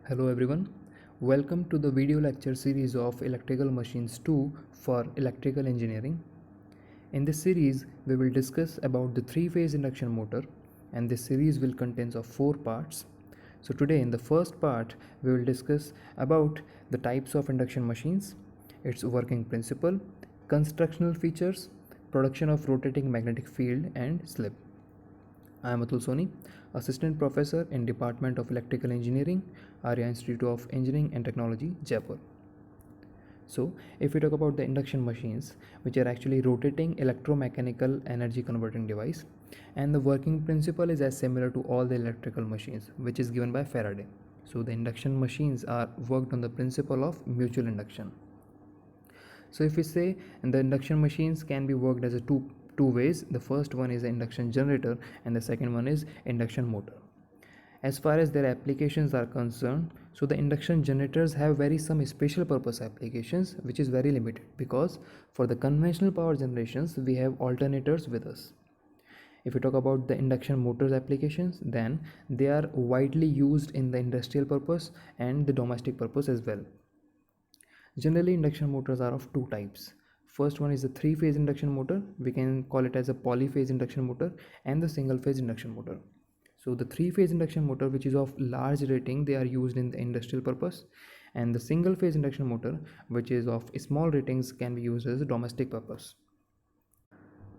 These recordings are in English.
Hello everyone, welcome to the video lecture series of Electrical Machines 2 for Electrical Engineering. In this series, we will discuss about the three-phase induction motor, and this series will contain of 4 parts. So today in the first part, we will discuss about the types of induction machines, its working principle, constructional features, production of rotating magnetic field and slip. I am Atul Soni, Assistant Professor in Department of Electrical Engineering, Arya Institute of Engineering and Technology, Jaipur. So, if we talk about the induction machines, which are actually rotating electromechanical energy converting device, and the working principle is as similar to all the electrical machines, which is given by Faraday. So, the induction machines are worked on the principle of mutual induction. So if we say the induction machines can be worked as a two ways. The first one is the induction generator and the second one is induction motor. As far as their applications are concerned, so the induction generators have very some special purpose applications which is very limited, because for the conventional power generations we have alternators with us. If we talk about the induction motors applications, then they are widely used in the industrial purpose and the domestic purpose as well. Generally, induction motors are of two types. First one is a three-phase induction motor. We can call it as a polyphase induction motor, and the single-phase induction motor. So the three-phase induction motor, which is of large rating, they are used in the industrial purpose, and the single-phase induction motor, which is of small ratings, can be used as a domestic purpose.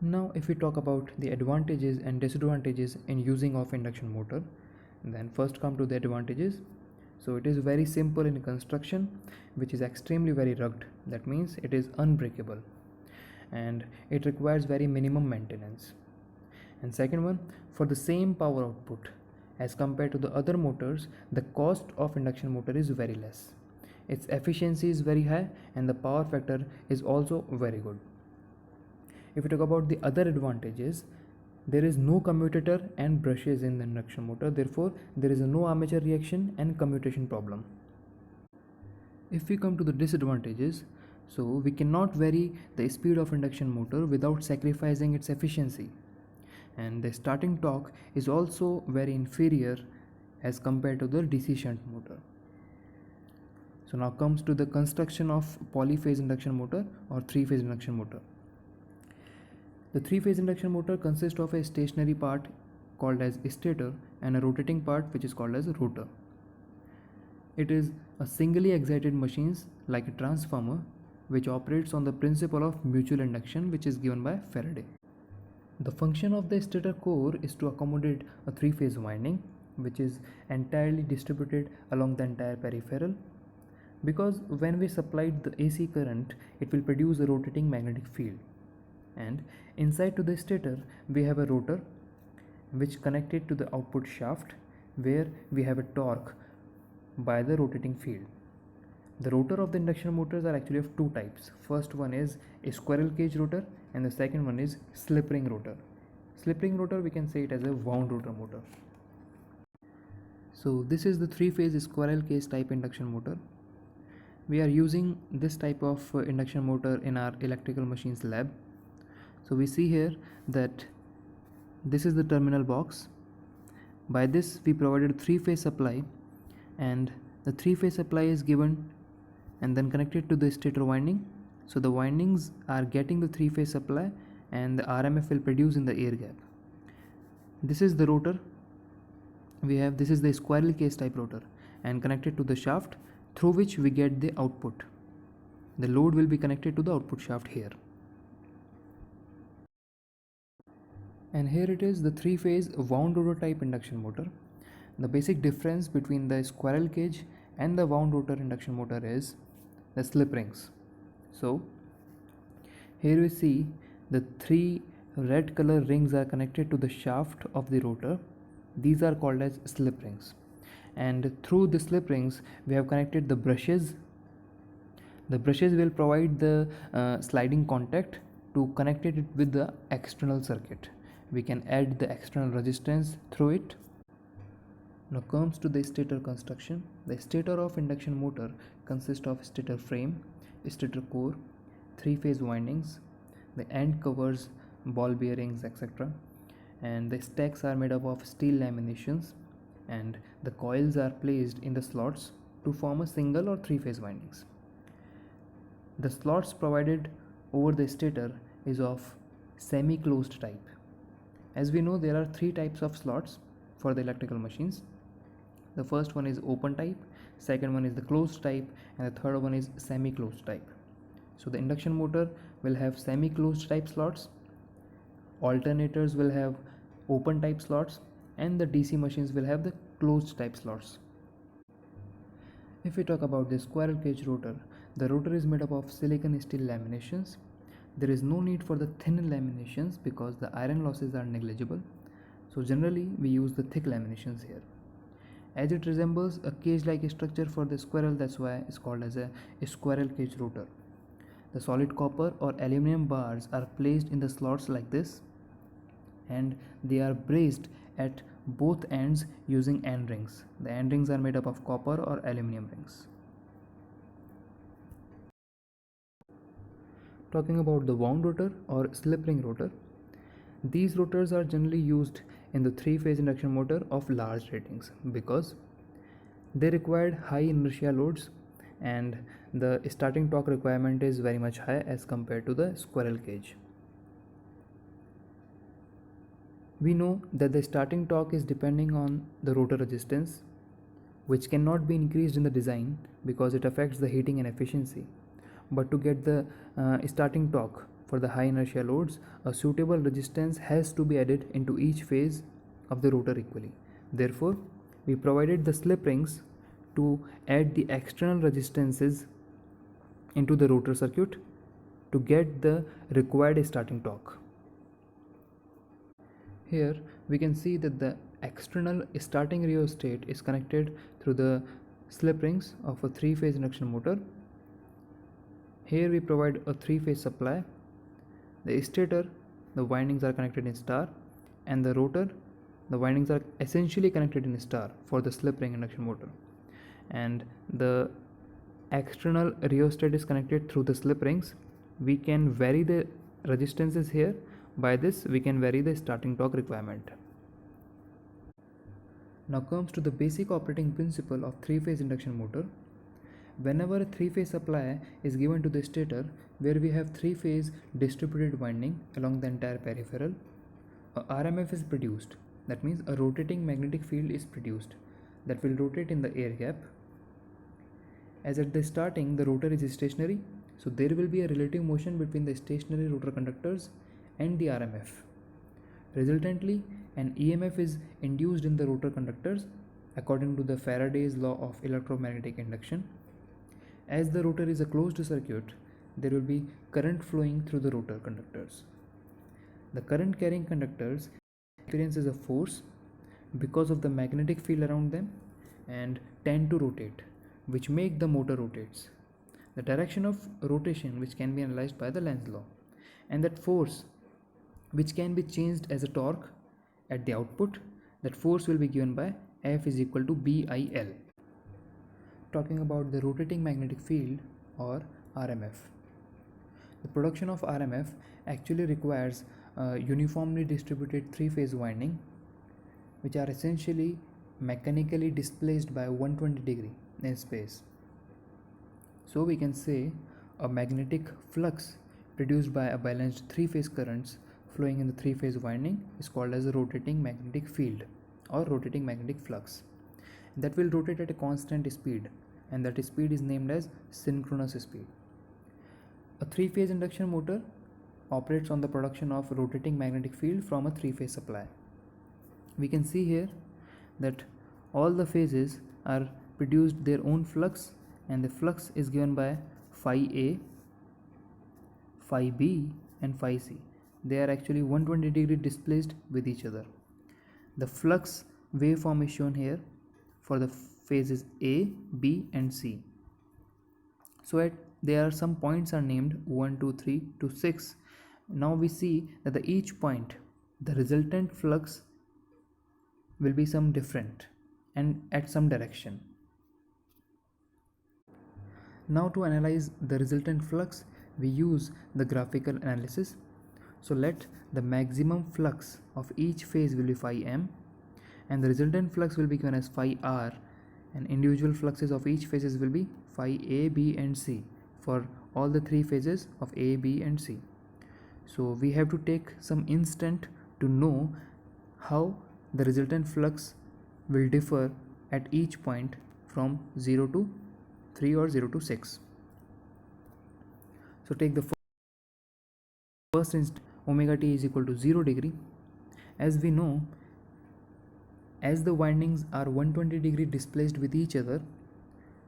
Now, if we talk about the advantages and disadvantages in using of induction motor, then first come to the advantages. So it is very simple in construction, which is extremely very rugged. That means it is unbreakable and it requires very minimum maintenance. And second one, for the same power output as compared to the other motors, the cost of induction motor is very less. Its efficiency is very high and the power factor is also very good. If we talk about the other advantages, there is no commutator and brushes in the induction motor, therefore there is no armature reaction and commutation problem. If we come to the disadvantages, so we cannot vary the speed of induction motor without sacrificing its efficiency, and the starting torque is also very inferior as compared to the DC shunt motor. So now comes to the construction of polyphase induction motor or three-phase induction motor. The three-phase induction motor consists of a stationary part called as stator and a rotating part which is called as a rotor. It is a singly excited machine like a transformer which operates on the principle of mutual induction, which is given by Faraday. The function of the stator core is to accommodate a three-phase winding which is entirely distributed along the entire peripheral, because when we supplied the AC current, it will produce a rotating magnetic field. And inside to the stator we have a rotor which connected to the output shaft, where we have a torque by the rotating field. The rotor of the induction motors are actually of two types. First one is a squirrel cage rotor and the second one is slip ring rotor. Slip ring rotor, we can say it as a wound rotor motor. So this is the three-phase squirrel cage type induction motor. We are using this type of induction motor in our electrical machines lab. So we see here that this is the terminal box. By this we provided three-phase supply, and the three-phase supply is given and then connected to the stator winding. So the windings are getting the three-phase supply and the RMF will produce in the air gap. This is the rotor. This is the squirrel cage type rotor and connected to the shaft through which we get the output. The load will be connected to the output shaft here. And here it is, the three-phase wound rotor type induction motor. The basic difference between the squirrel cage and the wound rotor induction motor is the slip rings. So here we see the three red color rings are connected to the shaft of the rotor. These are called as slip rings, and through the slip rings we have connected the brushes. The brushes will provide the sliding contact to connect it with the external circuit. We can add the external resistance through it. Now comes to the stator construction. The stator of induction motor consists of stator frame, stator core, three-phase windings, the end covers, ball bearings, etc. And the stacks are made up of steel laminations. and the coils are placed in the slots to form a single or three-phase windings. The slots provided over the stator is of semi-closed type. As we know, there are three types of slots for the electrical machines. The first one is open type, second one is the closed type, and the third one is semi-closed type. So the induction motor will have semi-closed type slots, alternators will have open type slots, and the DC machines will have the closed type slots. If we talk about the squirrel cage rotor, the rotor is made up of silicon steel laminations. There is no need for the thin laminations because the iron losses are negligible. So generally we use the thick laminations here. As it resembles a cage-like structure for the squirrel, that's why it's called as a squirrel cage rotor. The solid copper or aluminum bars are placed in the slots like this, and they are braced at both ends using end rings. The end rings are made up of copper or aluminum rings. Talking about the wound rotor or slip ring rotor, these rotors are generally used in the three-phase induction motor of large ratings because they required high inertia loads and the starting torque requirement is very much high as compared to the squirrel cage. We know that the starting torque is depending on the rotor resistance, which cannot be increased in the design because it affects the heating and efficiency. But to get the starting torque for the high inertia loads, a suitable resistance has to be added into each phase of the rotor equally. Therefore, we provided the slip rings to add the external resistances into the rotor circuit to get the required starting torque. Here we can see that the external starting rheostat is connected through the slip rings of a three-phase induction motor. Here we provide a three-phase supply. The stator, the windings are connected in star, and the rotor, the windings are essentially connected in star for the slip ring induction motor. And the external rheostat is connected through the slip rings. We can vary the resistances here. By this, we can vary the starting torque requirement. Now comes to the basic operating principle of three-phase induction motor. Whenever a three-phase supply is given to the stator where we have three-phase distributed winding along the entire peripheral, a RMF is produced. That means a rotating magnetic field is produced that will rotate in the air gap. As at the starting, the rotor is stationary, so there will be a relative motion between the stationary rotor conductors and the RMF. Resultantly, an EMF is induced in the rotor conductors according to the Faraday's law of electromagnetic induction. As the rotor is a closed circuit, there will be current flowing through the rotor conductors. The current carrying conductors experiences a force because of the magnetic field around them and tend to rotate, which make the motor rotates. The direction of rotation which can be analyzed by the Lenz law, and that force which can be changed as a torque at the output, that force will be given by F is equal to BIL. Talking about the rotating magnetic field or RMF. The production of RMF actually requires a uniformly distributed three-phase winding which are essentially mechanically displaced by 120 degree in space. So we can say a magnetic flux produced by a balanced three-phase currents flowing in the three-phase winding is called as a rotating magnetic field or rotating magnetic flux that will rotate at a constant speed, and that speed is named as synchronous speed. A three-phase induction motor operates on the production of rotating magnetic field from a three-phase supply. We can see here that all the phases are produced their own flux, and the flux is given by phi A, phi B and phi C. They are actually 120 degree displaced with each other. The flux waveform is shown here for the phases A, B and C. So there are some points are named 1, 2, 3 to 6. Now we see that each point, the resultant flux will be some different and at some direction. Now to analyze the resultant flux, we use the graphical analysis. So let the maximum flux of each phase will be phi m, and the resultant flux will be given as phi r, and individual fluxes of each phases will be phi A, B and C for all the three phases of A, B and C. So we have to take some instant to know how the resultant flux will differ at each point from 0 to 3 or 0 to 6. So take the first instant, omega t is equal to 0 degree. As we know, as the windings are 120 degree displaced with each other,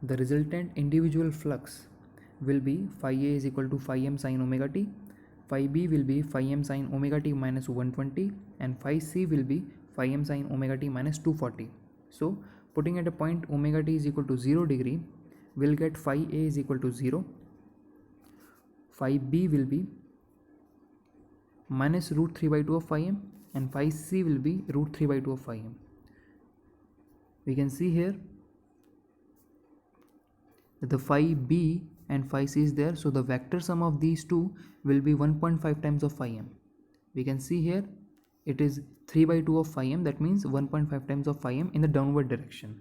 the resultant individual flux will be phi A is equal to phi m sin omega t, phi B will be phi m sin omega t minus 120, and phi C will be phi m sin omega t minus 240. So putting at a point omega t is equal to 0 degree, we'll get phi A is equal to 0, phi B will be minus root 3 by 2 of phi m, and phi C will be root 3 by 2 of phi m. We can see here that the phi B and phi C is there, so the vector sum of these two will be 1.5 times of phi m. We can see here it is 3 by 2 of phi m, that means 1.5 times of phi m in the downward direction.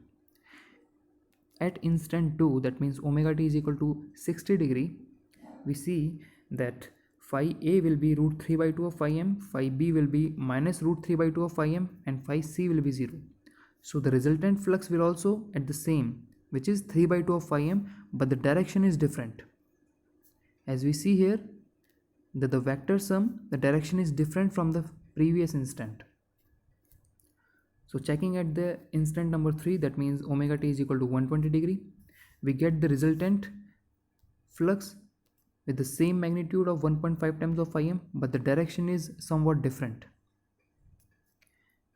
At instant 2, that means omega t is equal to 60 degree, we see that phi A will be root 3 by 2 of phi m, phi B will be minus root 3 by 2 of phi m, and phi C will be 0. So the resultant flux will also at the same, which is 3 by 2 of phi m, but the direction is different. As we see here that the vector sum, the direction is different from the previous instant. So checking at the instant number 3, that means omega t is equal to 120 degree, we get the resultant flux with the same magnitude of 1.5 times of phi m, but the direction is somewhat different.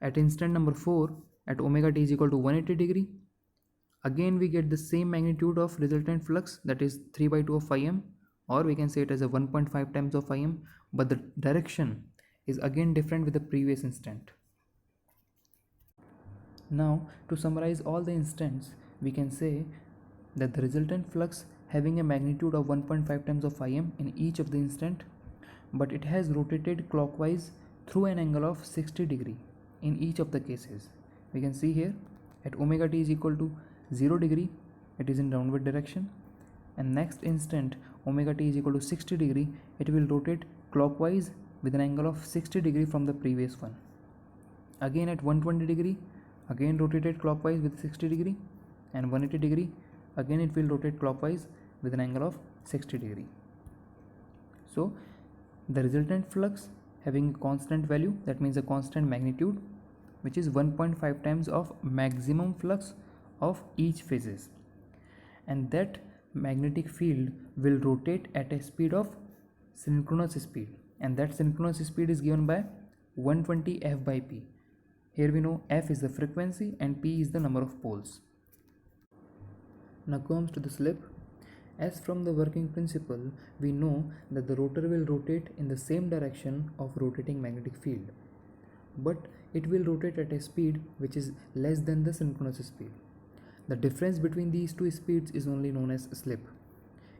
At instant number 4, at omega t is equal to 180 degree, again we get the same magnitude of resultant flux, that is 3 by 2 of phi m, or we can say it as a 1.5 times of phi m, but the direction is again different with the previous instant. Now to summarize all the instants, we can say that the resultant flux having a magnitude of 1.5 times of phi m in each of the instant, but it has rotated clockwise through an angle of 60 degree in each of the cases. We can see here at omega t is equal to 0 degree, it is in downward direction, and next instant omega t is equal to 60 degree, it will rotate clockwise with an angle of 60 degree from the previous one. Again at 120 degree, again rotated clockwise with 60 degree, and 180 degree, again it will rotate clockwise with an angle of 60 degree. So the resultant flux having a constant value, that means a constant magnitude, which is 1.5 times of maximum flux of each phases, and that magnetic field will rotate at a speed of synchronous speed, and that synchronous speed is given by 120 f by p. Here we know f is the frequency and p is the number of poles. Now comes to the slip. As from the working principle, we know that the rotor will rotate in the same direction of rotating magnetic field, but it will rotate at a speed which is less than the synchronous speed. The difference between these two speeds is only known as slip.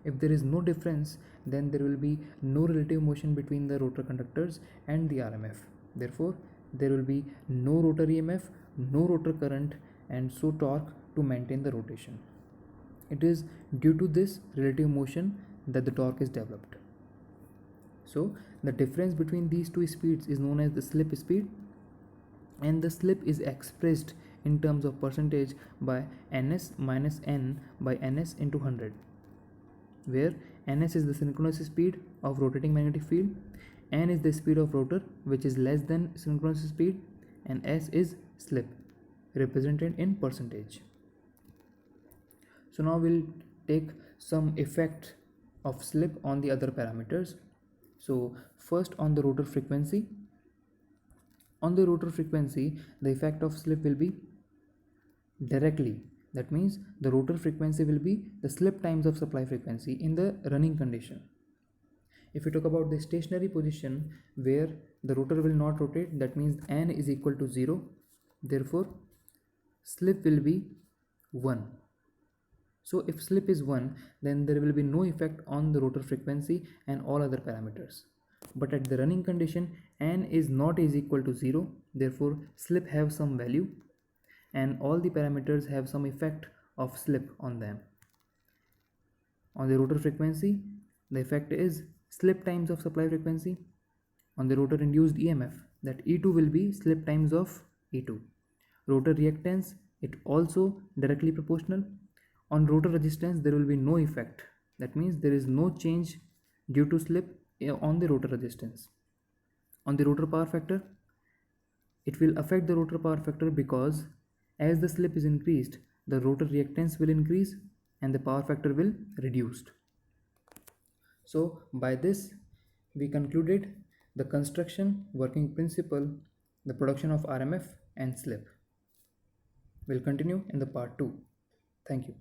If there is no difference, then there will be no relative motion between the rotor conductors and the RMF. Therefore, there will be no rotor EMF, no rotor current, and so torque to maintain the rotation. It is due to this relative motion that the torque is developed. So the difference between these two speeds is known as the slip speed, and the slip is expressed in terms of percentage by ns minus n by ns into 100, where ns is the synchronous speed of rotating magnetic field, n is the speed of rotor which is less than synchronous speed, and s is slip represented in percentage. So now we'll take some effect of slip on the other parameters. So first on the rotor frequency. On the rotor frequency, the effect of slip will be directly. That means the rotor frequency will be the slip times of supply frequency in the running condition. If we talk about the stationary position where the rotor will not rotate, that means n is equal to 0. Therefore, slip will be 1. So if slip is 1, then there will be no effect on the rotor frequency and all other parameters. But at the running condition, n is not is equal to 0. Therefore, slip have some value. and all the parameters have some effect of slip on them. On the rotor frequency, the effect is slip times of supply frequency. On the rotor induced EMF, that E2 will be slip times of E2. Rotor reactance, it also directly proportional. On rotor resistance, there will be no effect. That means there is no change due to slip on the rotor resistance. On the rotor power factor, it will affect the rotor power factor because as the slip is increased, the rotor reactance will increase and the power factor will reduced. So by this we concluded the construction, working principle, the production of RMF and slip. We'll continue in the part 2. Thank you.